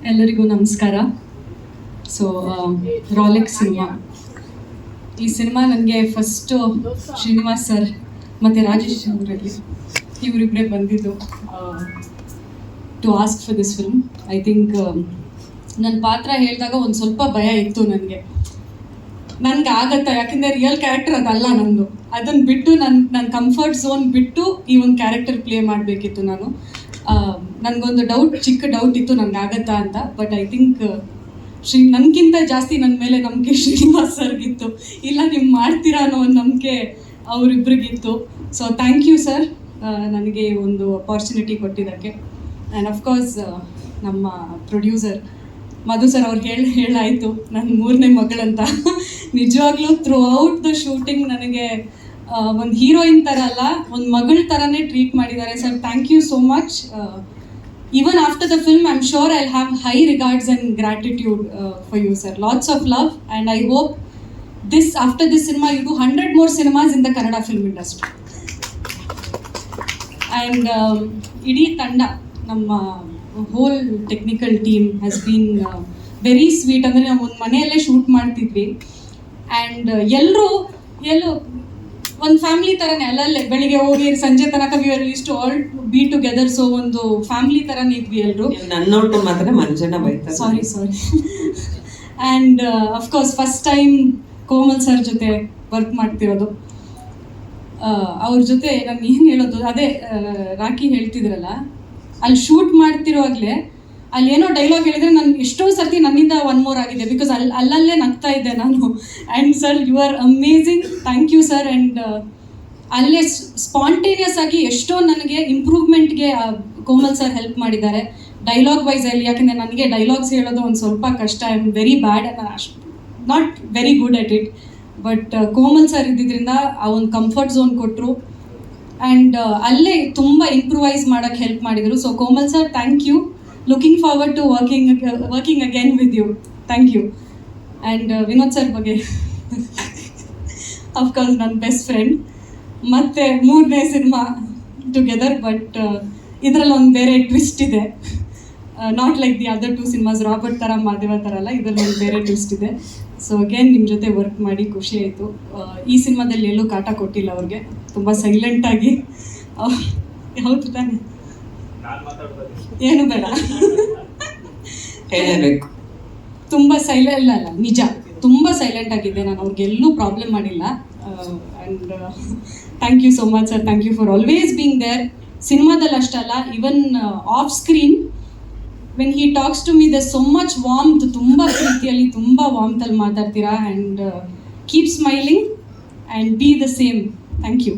ಎಲ್ಲರಿಗೂ ನಮಸ್ಕಾರ. ಸೊ ರಾಲೆಕ್ಸ್ ಸಿನಿಮಾ, ಈ ಸಿನಿಮಾ ನನಗೆ ಫಸ್ಟು ಶ್ರೀನಿವಾಸ್ ಸರ್ ಮತ್ತು ರಾಜೇಶ್ ಅವರಲ್ಲಿ ಇವರಿಬ್ಬರೇ ಬಂದಿದ್ದು to ask for this film. I think ನನ್ನ ಪಾತ್ರ ಹೇಳಿದಾಗ ಒಂದು ಸ್ವಲ್ಪ ಭಯ ಇತ್ತು ನನಗೆ ಆಗತ್ತಾ, ಯಾಕೆಂದರೆ ರಿಯಲ್ ಕ್ಯಾರೆಕ್ಟರ್ ಅದಲ್ಲ ನಂದು. ಅದನ್ನು ಬಿಟ್ಟು ನನ್ನ ಕಂಫರ್ಟ್ ಝೋನ್ ಬಿಟ್ಟು ಈ ಒಂದು ಕ್ಯಾರೆಕ್ಟರ್ ಪ್ಲೇ ಮಾಡಬೇಕಿತ್ತು ನಾನು. ನನಗೊಂದು ಚಿಕ್ಕ ಡೌಟ್ ಇತ್ತು ನನಗೆ ಆಗತ್ತಾ ಅಂತ. ಬಟ್ ಐ ಥಿಂಕ್ ನನಗಿಂತ ಜಾಸ್ತಿ ನನ್ನ ಮೇಲೆ ನಂಬಿಕೆ ಶ್ರೀನಿವಾಸ್ ಸರ್ಗಿತ್ತು. ಇಲ್ಲ ನೀವು ಮಾಡ್ತೀರಾ ಅನ್ನೋ ಒಂದು ನಂಬಿಕೆ ಅವರಿಬ್ಬರಿಗಿತ್ತು. ಸೊ ಥ್ಯಾಂಕ್ ಯು ಸರ್, ನನಗೆ ಒಂದು ಅಪಾರ್ಚುನಿಟಿ ಕೊಟ್ಟಿದ್ದಕ್ಕೆ. ಆ್ಯಂಡ್ ಅಫ್ಕೋರ್ಸ್ ನಮ್ಮ ಪ್ರೊಡ್ಯೂಸರ್ ಮಧು ಸರ್ ಅವ್ರು ಹೇಳಾಯಿತು ನನ್ನ 3ನೇ ಮಗಳಂತ. ನಿಜವಾಗ್ಲೂ ಥ್ರೂ ಔಟ್ ದ ಶೂಟಿಂಗ್ ನನಗೆ ಒಂದು ಹೀರೋಯಿನ್ ಥರ ಅಲ್ಲ, ಒಂದು ಮಗಳ ಥರನೇ ಟ್ರೀಟ್ ಮಾಡಿದ್ದಾರೆ sir. Thank you so much. Even after the film I am sure I have high regards and gratitude for you sir. Lots of love and I hope after this cinema you do 100 more cinemas in the Kannada film industry. And ಇಡೀ ತಂಡ, ನಮ್ಮ whole technical team has been very sweet. ಅಂದರೆ ನಾವು ಒಂದು ಮನೆಯಲ್ಲೇ shoot ಮಾಡ್ತಿದ್ವಿ and ಎಲ್ಲರೂ ಒಂದು ಫ್ಯಾಮಿಲಿ ಥರನೇ, ಅಲ್ಲಲ್ಲೇ ಬೆಳಿಗ್ಗೆ ಹೋಗಿ ಸಂಜೆ ತನಕ we are used to all be together. So ಒಂದು ಫ್ಯಾಮಿಲಿ ಥರನೇ ಇದ್ವಿ ಎಲ್ಲರೂ. ನನ್ನೊಟ್ಟು ಮಾತ್ರ ಮಂಜನ ಬೈತಾರೆ. Sorry and of course first time Komal sir ಜೊತೆ ವರ್ಕ್ ಮಾಡ್ತಿರೋದು. ಅವ್ರ ಜೊತೆ ನಾನು ಏನು ಹೇಳೋದು, ಅದೇ ರಾಕಿ ಹೇಳ್ತಿದ್ರಲ್ಲ, ಅಲ್ಲಿ ಶೂಟ್ ಮಾಡ್ತಿರುವಾಗಲೇ ಅಲ್ಲಿ ಏನೋ ಡೈಲಾಗ್ ಹೇಳಿದರೆ ನಾನು ಎಷ್ಟೋ ಸರ್ತಿ ನನ್ನಿಂದ 1 more ಆಗಿದೆ. ಬಿಕಾಸ್ ಅಲ್ಲಲ್ಲೇ ನಗ್ತಾ ಇದ್ದೆ ನಾನು. And sir you are amazing, thank you sir. And ಅಲ್ಲೇ ಸ್ಪಾಂಟೇನಿಯಸ್ ಆಗಿ ಎಷ್ಟೋ ನನಗೆ ಇಂಪ್ರೂವ್ಮೆಂಟ್ಗೆ ಕೋಮಲ್ ಸರ್ ಹೆಲ್ಪ್ ಮಾಡಿದ್ದಾರೆ ಡೈಲಾಗ್ ವೈಸ್ ಅಲ್ಲಿ. ಯಾಕೆಂದರೆ ನನಗೆ ಡೈಲಾಗ್ಸ್ ಹೇಳೋದು ಒಂದು ಸ್ವಲ್ಪ ಕಷ್ಟ. I am very bad, not very good at it. But Komal sir ಇದ್ದಿದ್ದರಿಂದ ಆ ಒಂದು ಕಂಫರ್ಟ್ ಝೋನ್ ಕೊಟ್ಟರು ಆ್ಯಂಡ್ ಅಲ್ಲೇ ತುಂಬ ಇಂಪ್ರೂವೈಸ್ ಮಾಡೋಕ್ಕೆ ಹೆಲ್ಪ್ ಮಾಡಿದರು. So Komal sir, thank you. Looking forward to working again with you. Thank you. And Vinod sir ಬಗ್ಗೆ of course ನನ್ನ ಬೆಸ್ಟ್ ಫ್ರೆಂಡ್. ಮತ್ತು 3ನೇ ಸಿನಿಮಾ ಟುಗೆದರ್. ಬಟ್ ಇದರಲ್ಲಿ ಒಂದು ಬೇರೆ ಟ್ವಿಸ್ಟ್ ಇದೆ. Not like the other 2 cinemas, Robert ಥರ ಮಾದೇವ ಥರ ಅಲ್ಲ, ಇದರಲ್ಲಿ ಒಂದು ಬೇರೆ ಟ್ವಿಸ್ಟ್ ಇದೆ. ಸೊ ಅಗೇನ್ ನಿಮ್ಮ ಜೊತೆ ವರ್ಕ್ ಮಾಡಿ ಖುಷಿ ಆಯಿತು. ಈ ಸಿನಿಮಾದಲ್ಲಿ ಎಲ್ಲೂ ಕಾಟ ಕೊಟ್ಟಿಲ್ಲ ಅವ್ರಿಗೆ, ತುಂಬ ಸೈಲೆಂಟಾಗಿ. ಹೌದು ತಾನೆ, ಏನು ಬೇಡ ಹೇಳಬೇಕು. ತುಂಬ ಅಲ್ಲ ನಿಜ, ತುಂಬ ಸೈಲೆಂಟ್ ಆಗಿದ್ದೆ ನಾನು. ಅವ್ರಿಗೆಲ್ಲೂ ಪ್ರಾಬ್ಲಮ್ ಮಾಡಿಲ್ಲ. And thank you so much sir. Thank you for always being there. ಸಿನಿಮಾದಲ್ಲಿ ಅಷ್ಟಲ್ಲ, even off screen when he talks to me the so much warmth, ತುಂಬ ಪ್ರೀತಿಯಲ್ಲಿ, ತುಂಬ ವಾರ್ಮ್ತಲ್ಲಿ ಮಾತಾಡ್ತೀರಾ. And keep smiling and be the same. Thank you.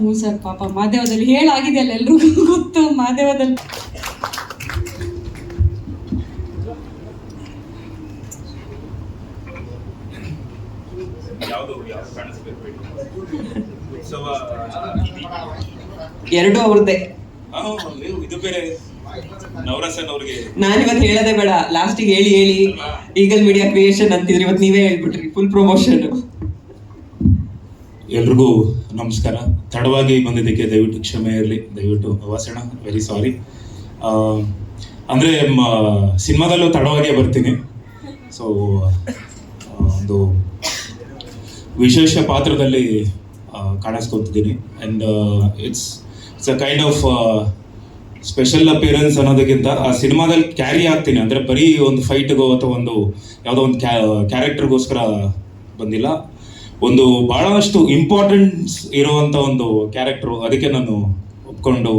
ಹ್ಞೂ sir, ಪಾಪ ಮಾದೇವದಲ್ಲಿ ಹೇಳಾಗಿದೆ ಅಲ್ಲ, ಎಲ್ರಿಗೂ ಗೊತ್ತು ಮಾದೇವದಲ್ಲಿ. ಎರಡು ಅವ್ರದ್ದೇ. ಇದು ಬೇರೆ ನವರಸನ್ ಅವ್ರಿಗೆ ನಾನಿವತ್ತು ಹೇಳೋದೇ ಬೇಡ, ಲಾಸ್ಟಿಗೆ ಹೇಳಿ ಈಗಲ್ ಮೀಡಿಯಾ ಕ್ರಿಯೇಷನ್ ಅಂತಿದ್ರಿ, ಇವತ್ತು ನೀವೇ ಹೇಳ್ಬಿಟ್ರಿ ಫುಲ್ ಪ್ರಮೋಷನ್. ಎಲ್ರಿಗೂ ನಮಸ್ಕಾರ. ತಡವಾಗಿ ಬಂದಿದ್ದಕ್ಕೆ ದಯವಿಟ್ಟು ಕ್ಷಮೆ ಇರಲಿ. ದಯವಿಟ್ಟು ವಾಸಣ, ವೆರಿ ಸಾರಿ. ಅಂದರೆ ಸಿನಿಮಾದಲ್ಲೂ ತಡವಾಗೇ ಬರ್ತೀನಿ. ಸೊ ಒಂದು ವಿಶೇಷ ಪಾತ್ರದಲ್ಲಿ ಕಾಣಿಸ್ಕೊತಿದ್ದೀನಿ. And it's a kind of special appearance ಅನ್ನೋದಕ್ಕಿಂತ ಆ ಸಿನಿಮಾದಲ್ಲಿ ಕ್ಯಾರಿ ಆಗ್ತೀನಿ. ಅಂದರೆ ಬರೀ ಒಂದು ಫೈಟ್ಗೋ ಅಥವಾ ಒಂದು ಯಾವುದೋ ಒಂದು ಕ್ಯಾರೆಕ್ಟರ್ಗೋಸ್ಕರ ಬಂದಿಲ್ಲ, ಒಂದು ಭಾಳಷ್ಟು ಇಂಪಾರ್ಟೆನ್ಸ್ ಇರುವಂಥ ಒಂದು ಕ್ಯಾರೆಕ್ಟ್ರು, ಅದಕ್ಕೆ ನಾನು ಒಪ್ಕೊಂಡು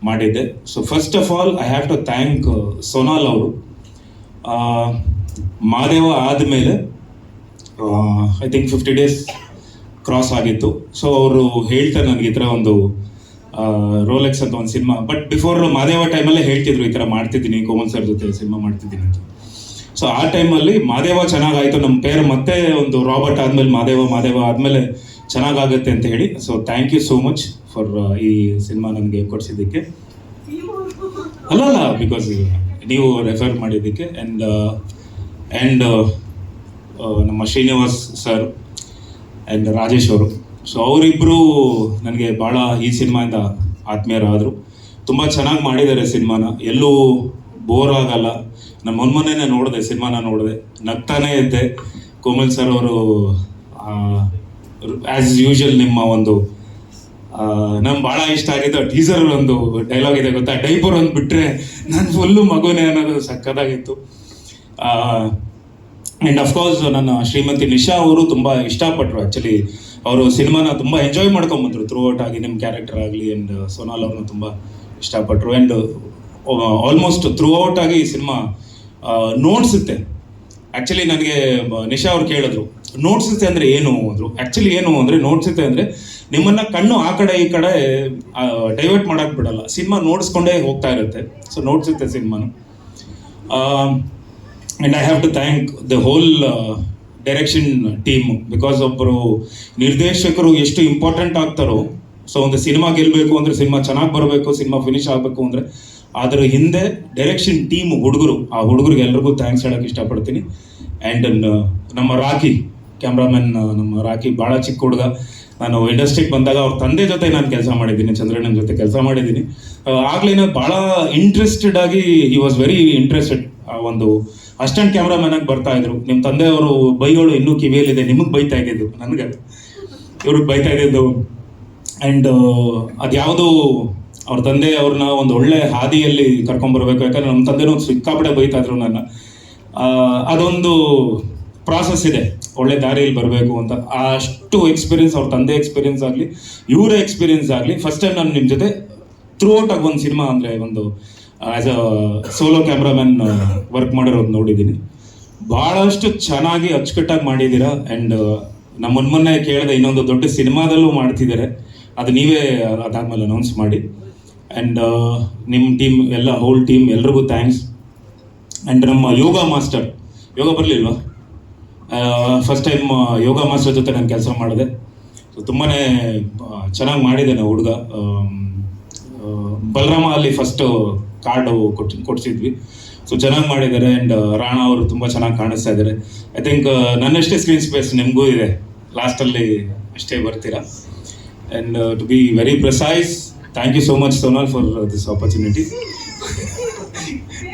ಮಾಡಿದ್ದೆ. So first of all I have to thank Sonal ಅವರು. ಮಾದೇವ ಆದಮೇಲೆ ಐ ಥಿಂಕ್ 50 days ಕ್ರಾಸ್ ಆಗಿತ್ತು. ಸೊ ಅವರು ಹೇಳ್ತಾರೆ ನನಗೆ ಈ ಥರ ಒಂದು ರೋಲೆಕ್ಸ್ ಅಂತ ಒಂದು ಸಿನಿಮಾ, ಬಟ್ ಬಿಫೋರ್ ಮಾದೇವ ಟೈಮಲ್ಲೇ ಹೇಳ್ತಿದ್ರು ಈ ಥರ ಮಾಡ್ತಿದ್ದೀನಿ, ಕೋಮಲ್ ಸರ್ ಜೊತೆ ಸಿನಿಮಾ ಮಾಡ್ತಿದ್ದೀನಿ ಅಂತ. ಸೊ ಆ ಟೈಮಲ್ಲಿ ಮಾದೇವ ಚೆನ್ನಾಗಾಯಿತು, ನಮ್ಮ ಪೇರ್ ಮತ್ತೆ ಒಂದು ರಾಬರ್ಟ್ ಆದಮೇಲೆ ಮಾದೇವ ಆದಮೇಲೆ ಚೆನ್ನಾಗಾಗುತ್ತೆ ಅಂತ ಹೇಳಿ. So thank you so much for ಈ ಸಿನಿಮಾ ನನಗೆ ಕೊಡಿಸಿದ್ದಕ್ಕೆ. ಅಲ್ಲ ಬಿಕಾಸ್ ನೀವು ರೆಫರ್ ಮಾಡಿದ್ದಕ್ಕೆ. ಆ್ಯಂಡ್ ನಮ್ಮ ಶ್ರೀನಿವಾಸ್ ಸರ್ ಆ್ಯಂಡ್ ರಾಜೇಶ್ ಅವರು, ಸೊ ಅವರಿಬ್ಬರು ನನಗೆ ಭಾಳ ಈ ಸಿನಿಮಾಯಿಂದ ಆತ್ಮೀಯರಾದರು. ತುಂಬ ಚೆನ್ನಾಗಿ ಮಾಡಿದ್ದಾರೆ ಸಿನಿಮಾನ, ಎಲ್ಲೂ ಬೋರ್ ಆಗಲ್ಲ. ನಮ್ಮ ಮೊನ್ನೆ ನೋಡಿದೆ ಸಿನಿಮಾನ, ನೋಡಿದೆ, ನಗ್ತಾನೇ ಇದ್ದೆ. ಕೋಮಲ್ ಸರ್ ಅವರು ಆ್ಯಸ್ ಯೂಶುವಲ್ ನಿಮ್ಮ ಒಂದು ನಮ್ಗೆ ಭಾಳ ಇಷ್ಟ ಆಗಿದ್ದು ಟೀಸರ್ ಒಂದು ಡೈಲಾಗ್ ಇದೆ ಗೊತ್ತಾ, ಡೈಪರ್ ಒಂದು ಬಿಟ್ಟರೆ ನಾನು ಫುಲ್ಲು ಮಗುನೇ ಅನ್ನೋದು ಸಕ್ಕತ್ತಾಗಿತ್ತು. ಆ್ಯಂಡ್ ಅಫ್ಕೋರ್ಸ್ ನನ್ನ ಶ್ರೀಮತಿ ನಿಶಾ ಅವರು ತುಂಬ ಇಷ್ಟಪಟ್ಟರು. ಆ್ಯಕ್ಚುಲಿ ಅವರು ಸಿನಿಮಾನ ತುಂಬ ಎಂಜಾಯ್ ಮಾಡ್ಕೊಂಬಂದರು ಥ್ರೂ ಔಟ್ ಆಗಿ, ನಿಮ್ಮ ಕ್ಯಾರೆಕ್ಟರ್ ಆಗಲಿ. ಆ್ಯಂಡ್ ಸೋನಾಲ್ ಅವ್ರನ್ನ ತುಂಬ ಇಷ್ಟಪಟ್ಟರು. ಆ್ಯಂಡ್ ಆಲ್ಮೋಸ್ಟ್ ಥ್ರೂ ಔಟ್ ಆಗಿ ಈ ಸಿನಿಮಾ ನೋಡ್ಸುತ್ತೆ. ಆ್ಯಕ್ಚುಲಿ ನನಗೆ ನಿಶಾ ಅವ್ರು ಕೇಳಿದ್ರು, ನೋಡ್ಸುತ್ತೆ ಅಂದರೆ ಏನು ಅಂದರು. ಆ್ಯಕ್ಚುಲಿ ಏನು ಅಂದರೆ, ನೋಡ್ಸುತ್ತೆ ಅಂದರೆ ನಿಮ್ಮನ್ನು ಕಣ್ಣು ಆ ಕಡೆ ಈ ಕಡೆ ಡೈವರ್ಟ್ ಮಾಡೋಕ್ಕೆ ಬಿಡಲ್ಲ, ಸಿನಿಮಾ ನೋಡಿಸ್ಕೊಂಡೇ ಹೋಗ್ತಾ ಇರುತ್ತೆ. ಸೊ ನೋಡ್ಸುತ್ತೆ ಸಿನಿಮಾನು. And I have to thank the whole direction team, because ಒಬ್ಬರು ನಿರ್ದೇಶಕರು ಎಷ್ಟು ಇಂಪಾರ್ಟೆಂಟ್ ಆಗ್ತಾರೋ. ಸೊ ಒಂದು ಸಿನಿಮಾ ಗೆಲ್ಲಬೇಕು ಅಂದರೆ, ಸಿನಿಮಾ ಚೆನ್ನಾಗಿ ಬರಬೇಕು, ಸಿನಿಮಾ ಫಿನಿಶ್ ಆಗಬೇಕು ಅಂದರೆ ಅದರ ಹಿಂದೆ ಡೈರೆಕ್ಷನ್ ಟೀಮ್ ಹುಡುಗರು, ಆ ಹುಡುಗರಿಗೆ ಎಲ್ರಿಗೂ ಥ್ಯಾಂಕ್ಸ್ ಹೇಳೋಕ್ಕೆ ಇಷ್ಟಪಡ್ತೀನಿ. ಆ್ಯಂಡ್ ನಮ್ಮ ರಾಕಿ ಕ್ಯಾಮ್ರಾಮನ್, ನಮ್ಮ ರಾಕಿ ಭಾಳ ಚಿಕ್ಕ ಹುಡುಗ. ನಾನು ಇಂಡಸ್ಟ್ರಿಗೆ ಬಂದಾಗ ಅವ್ರ ತಂದೆ ಜೊತೆ ನಾನು ಕೆಲಸ ಮಾಡಿದ್ದೀನಿ, ಚಂದ್ರಣ್ಣನ ಜೊತೆ ಕೆಲಸ ಮಾಡಿದ್ದೀನಿ. ಆಗಲೇ ಭಾಳ ಇಂಟ್ರೆಸ್ಟೆಡ್ ಆಗಿ, ಹಿ ವಾಸ್ ವೆರಿ ಇಂಟ್ರೆಸ್ಟೆಡ್. ಒಂದು ಅಸಿಸ್ಟೆಂಟ್ ಕ್ಯಾಮ್ರಾಮನ್ ಆಗಿ ಬರ್ತಾ ಇದ್ರು. ನಿಮ್ಮ ತಂದೆಯವರು ಬೈಗಳು ಇನ್ನೂ ಕಿವಿಯಲ್ಲಿದೆ, ನಿಮಗೆ ಬೈತಾ ಇದ್ದಿದ್ದು, ನನಗೆ ಇವ್ರಿಗೆ ಬೈತಾ ಇದ್ದಿದ್ದು. ಆ್ಯಂಡ್ ಅದ್ಯಾವುದು ಅವ್ರ ತಂದೆ ಅವ್ರನ್ನ ಒಂದು ಒಳ್ಳೆ ಹಾದಿಯಲ್ಲಿ ಕರ್ಕೊಂಬರ್ಬೇಕು. ಯಾಕಂದರೆ ನಮ್ಮ ತಂದೆನೂ ಸಿಕ್ಕಾಪಟ್ಟೆ ಬೈತಾ ಇದ್ರು ನನ್ನ. ಅದೊಂದು ಪ್ರಾಸೆಸ್ ಇದೆ, ಒಳ್ಳೆ ದಾರಿಯಲ್ಲಿ ಬರಬೇಕು ಅಂತ. ಅಷ್ಟು ಎಕ್ಸ್ಪೀರಿಯನ್ಸ್, ಅವ್ರ ತಂದೆ ಎಕ್ಸ್ಪೀರಿಯನ್ಸ್ ಆಗಲಿ, ಇವರ ಎಕ್ಸ್ಪೀರಿಯನ್ಸ್ ಆಗಲಿ. ಫಸ್ಟ್ ಟೈಮ್ ನಾನು ನಿಮ್ಮ ಜೊತೆ ಥ್ರೂ ಔಟ್ ಆಗಿ ಒಂದು ಸಿನಿಮಾ ಅಂದರೆ ಒಂದು as a solo cameraman work ಮಾಡಿರೋದು ನೋಡಿದ್ದೀನಿ. ಭಾಳಷ್ಟು ಚೆನ್ನಾಗಿ ಅಚ್ಚುಕಟ್ಟಾಗಿ ಮಾಡಿದ್ದೀರಾ. ಆ್ಯಂಡ್ ನಮ್ಮ ಮೊನ್ನೆ ಕೇಳಿದೆ, ಇನ್ನೊಂದು ದೊಡ್ಡ ಸಿನಿಮಾದಲ್ಲೂ ಮಾಡ್ತಿದ್ದಾರೆ, ಅದು ನೀವೇ ಅದಾದ್ಮೇಲೆ ಅನೌನ್ಸ್ ಮಾಡಿ. ಆ್ಯಂಡ್ ನಿಮ್ಮ ಟೀಮ್ ಎಲ್ಲ, ಹೋಲ್ ಟೀಮ್ ಎಲ್ರಿಗೂ ಥ್ಯಾಂಕ್ಸ್. ಆ್ಯಂಡ್ ನಮ್ಮ ಯೋಗ ಮಾಸ್ಟರ್, ಯೋಗ ಬರಲಿಲ್ವಾ? ಫಸ್ಟ್ ಟೈಮ್ ಯೋಗ ಮಾಸ್ಟರ್ ಜೊತೆ ನಾನು ಕೆಲಸ ಮಾಡಿದೆ. ಸೊ ತುಂಬಾ ಚೆನ್ನಾಗಿ ಮಾಡಿದ್ದೇನೆ ಹುಡುಗ. ಬಲರಾಮ ಅಲ್ಲಿ ಫಸ್ಟು ಕಾರ್ಡು ಕೊಡ್ಸಿದ್ವಿ. ಸೊ ಚೆನ್ನಾಗಿ ಮಾಡಿದ್ದಾರೆ. ಆ್ಯಂಡ್ ರಾಣಾ ಅವರು ತುಂಬ ಚೆನ್ನಾಗಿ ಕಾಣಿಸ್ತಾ ಇದ್ದಾರೆ. ಐ ಥಿಂಕ್ ನನ್ನಷ್ಟೇ ಸ್ಕ್ರೀನ್ ಸ್ಪೇಸ್ ನಿಮಗೂ ಇದೆ, ಲಾಸ್ಟಲ್ಲಿ ಅಷ್ಟೇ ಬರ್ತೀರಾ. And to be very precise, thank you so much Sonal for this opportunity.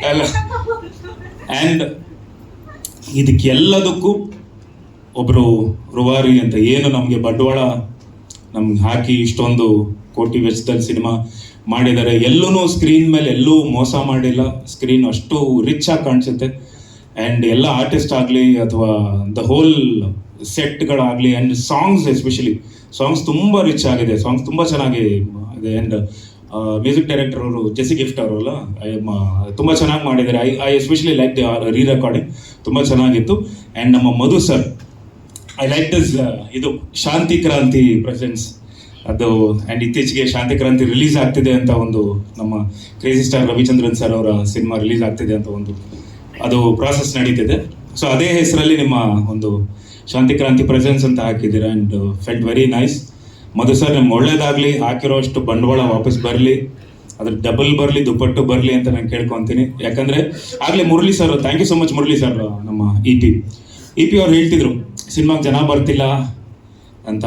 ಅಲ್ಲ, ಆ್ಯಂಡ್ ಇದಕ್ಕೆಲ್ಲದಕ್ಕೂ ಒಬ್ಬರು ರೂವಾರಿ ಅಂತ ಏನು ನಮಗೆ ಬಂಡವಾಳ ನಮ್ಗೆ ಹಾಕಿ ಇಷ್ಟೊಂದು ಕೋಟಿ ವೆಚ್ಚದಲ್ಲಿ ಸಿನಿಮಾ ಮಾಡಿದ್ದಾರೆ. ಎಲ್ಲೂ ಸ್ಕ್ರೀನ್ ಮೇಲೆ ಎಲ್ಲೂ ಮೋಸ ಮಾಡಿಲ್ಲ. ಸ್ಕ್ರೀನ್ ಅಷ್ಟು ರಿಚ್ ಆಗಿ ಕಾಣಿಸುತ್ತೆ. ಆ್ಯಂಡ್ ಎಲ್ಲ ಆರ್ಟಿಸ್ಟ್ ಆಗಲಿ ಅಥವಾ ದ ಹೋಲ್ ಸೆಟ್ಗಳಾಗಲಿ, ಆ್ಯಂಡ್ ಸಾಂಗ್ಸ್ ಎಸ್ಪೆಷಲಿ, ಸಾಂಗ್ಸ್ ತುಂಬ ರಿಚ್ ಆಗಿದೆ, ಸಾಂಗ್ಸ್ ತುಂಬ ಚೆನ್ನಾಗಿ ಇದೆ. ಆ್ಯಂಡ್ ಮ್ಯೂಸಿಕ್ ಡೈರೆಕ್ಟರ್ ಅವರು ಜೆಸಿ ಗಿಫ್ಟ್ ಅವರಲ್ಲ, ತುಂಬ ಚೆನ್ನಾಗಿ ಮಾಡಿದ್ದಾರೆ. I especially like the rerecording, ತುಂಬ ಚೆನ್ನಾಗಿತ್ತು. ಆ್ಯಂಡ್ ನಮ್ಮ Madhu sir, I like this ಇದು ಶಾಂತಿ ಕ್ರಾಂತಿ ಪ್ರೆಸೆನ್ಸ್ ಅದು. ಆ್ಯಂಡ್ ಇತ್ತೀಚೆಗೆ ಶಾಂತಿ ಕ್ರಾಂತಿ ರಿಲೀಸ್ ಆಗ್ತಿದೆ ಅಂತ ಒಂದು, ನಮ್ಮ ಕ್ರೇಜಿ ಸ್ಟಾರ್ ರವಿಚಂದ್ರನ್ ಸರ್ ಅವರ ಸಿನಿಮಾ ರಿಲೀಸ್ ಆಗ್ತಿದೆ ಅಂತ ಒಂದು ಅದು ಪ್ರಾಸೆಸ್ ನಡೀತಿದೆ. ಸೊ ಅದೇ ಹೆಸರಲ್ಲಿ ನಿಮ್ಮ ಒಂದು ಶಾಂತಿ ಕ್ರಾಂತಿ ಪ್ರೆಸೆನ್ಸ್ ಅಂತ ಹಾಕಿದ್ದೀರಾ. And felt very nice. Madhu sir, ನಿಮ್ಗೆ ಒಳ್ಳೇದಾಗಲಿ, ಹಾಕಿರೋ ಅಷ್ಟು ಬಂಡವಾಳ ವಾಪಸ್ ಬರಲಿ, ಅದ್ರ ಡಬಲ್ ಬರಲಿ, ದುಪ್ಪಟ್ಟು ಬರಲಿ ಅಂತ ನಾನು ಕೇಳ್ಕೊತೀನಿ. ಯಾಕಂದರೆ ಆಗಲೇ Murali sir, thank you so much Murali sir, ನಮ್ಮ ಇ ಪಿ ಅವ್ರು ಹೇಳ್ತಿದ್ರು ಸಿನಿಮಾಗೆ ಜನ ಬರ್ತಿಲ್ಲ ಅಂತ.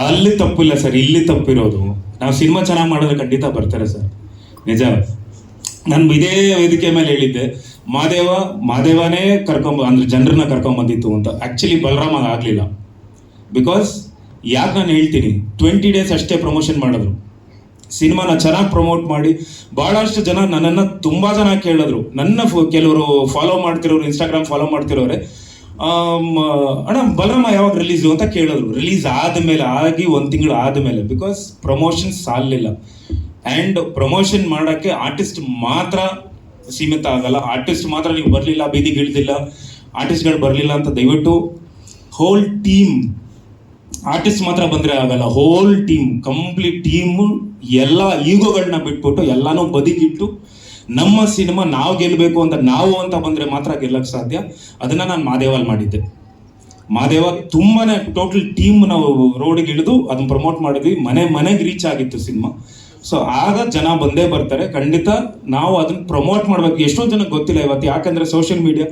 ಅಲ್ಲಿ ತಪ್ಪಿಲ್ಲ ಸರ್, ಇಲ್ಲಿ ತಪ್ಪಿರೋದು. ನಾವು ಸಿನಿಮಾ ಚೆನ್ನಾಗಿ ಮಾಡಿದ್ರೆ ಖಂಡಿತ ಬರ್ತಾರೆ ಸರ್, ನಿಜ. ನಾನು ಇದೇ ವೇದಿಕೆ ಮೇಲೆ ಹೇಳಿದ್ದೆ, ಮಾದೇವನೇ ಅಂದರೆ ಜನರನ್ನ ಕರ್ಕೊಂಬಂದಿತ್ತು ಅಂತ. ಆ್ಯಕ್ಚುಲಿ ಬಲರಾಮ ಆಗಲಿಲ್ಲ. ಬಿಕಾಸ್ ಯಾಕೆ ನಾನು ಹೇಳ್ತೀನಿ, 20 days ಅಷ್ಟೇ ಪ್ರಮೋಷನ್ ಮಾಡಿದ್ರು. ಸಿನಿಮಾನ ಚೆನ್ನಾಗಿ ಪ್ರಮೋಟ್ ಮಾಡಿ ಭಾಳಷ್ಟು ಜನ ನನ್ನನ್ನು ತುಂಬ ಜನ ಕೇಳಿದ್ರು. ನನ್ನ ಕೆಲವರು ಫಾಲೋ ಮಾಡ್ತಿರೋರು, ಇನ್ಸ್ಟಾಗ್ರಾಮ್ ಫಾಲೋ ಮಾಡ್ತಿರೋರೆ, ಅಣ್ಣ ಬಲರಾಮ ಯಾವಾಗ ರಿಲೀಸು ಅಂತ ಕೇಳಿದ್ರು. ರಿಲೀಸ್ ಆದಮೇಲೆ, ಆಗಿ 1 ತಿಂಗಳು ಆದಮೇಲೆ, ಬಿಕಾಸ್ ಪ್ರಮೋಷನ್ ಸಾಲಿಲ್ಲ. ಆ್ಯಂಡ್ ಪ್ರಮೋಷನ್ ಮಾಡೋಕ್ಕೆ ಆರ್ಟಿಸ್ಟ್ ಮಾತ್ರ ಸೀಮಿತ ಆಗಲ್ಲ. ಆರ್ಟಿಸ್ಟ್ ಮಾತ್ರ ನೀವು ಬರಲಿಲ್ಲ, ಬೀದಿಗೆ ಇಳಿದಿಲ್ಲ, ಆರ್ಟಿಸ್ಟ್ಗಳು ಬರಲಿಲ್ಲ ಅಂತ ದಯವಿಟ್ಟು ಹೋಲ್ ಟೀಮ್, ಆರ್ಟಿಸ್ಟ್ ಮಾತ್ರ ಬಂದರೆ ಆಗಲ್ಲ, ಹೋಲ್ ಟೀಮ್, ಕಂಪ್ಲೀಟ್ ಟೀಮು ಎಲ್ಲ ಈಗೋಗಳನ್ನ ಬಿಟ್ಬಿಟ್ಟು ಎಲ್ಲನೂ ಬದಿಗಿಟ್ಟು ನಮ್ಮ ಸಿನಿಮಾ ನಾವು ಗೆಲ್ಲಬೇಕು ಅಂತ ಬಂದರೆ ಮಾತ್ರ ಗೆಲ್ಲಕ್ಕೆ ಸಾಧ್ಯ. ಅದನ್ನು ನಾನು ಮಾದೇವಲ್ಲಿ ಮಾಡಿದ್ದೆ. ಮಾದೇವ ತುಂಬಾ ಟೋಟಲ್ ಟೀಮ್ ನಾವು ರೋಡಿಗೆ ಇಳಿದು ಅದನ್ನು ಪ್ರಮೋಟ್ ಮಾಡಿದ್ವಿ. ಮನೆಗೆ ರೀಚ್ ಆಗಿತ್ತು ಸಿನಿಮಾ. ಸೊ ಆಗ ಜನ ಬಂದೇ ಬರ್ತಾರೆ ಖಂಡಿತ. ನಾವು ಅದನ್ನು ಪ್ರಮೋಟ್ ಮಾಡಬೇಕು. ಎಷ್ಟೋ ಜನಕ್ಕೆ ಗೊತ್ತಿಲ್ಲ ಇವತ್ತು, ಯಾಕಂದರೆ social media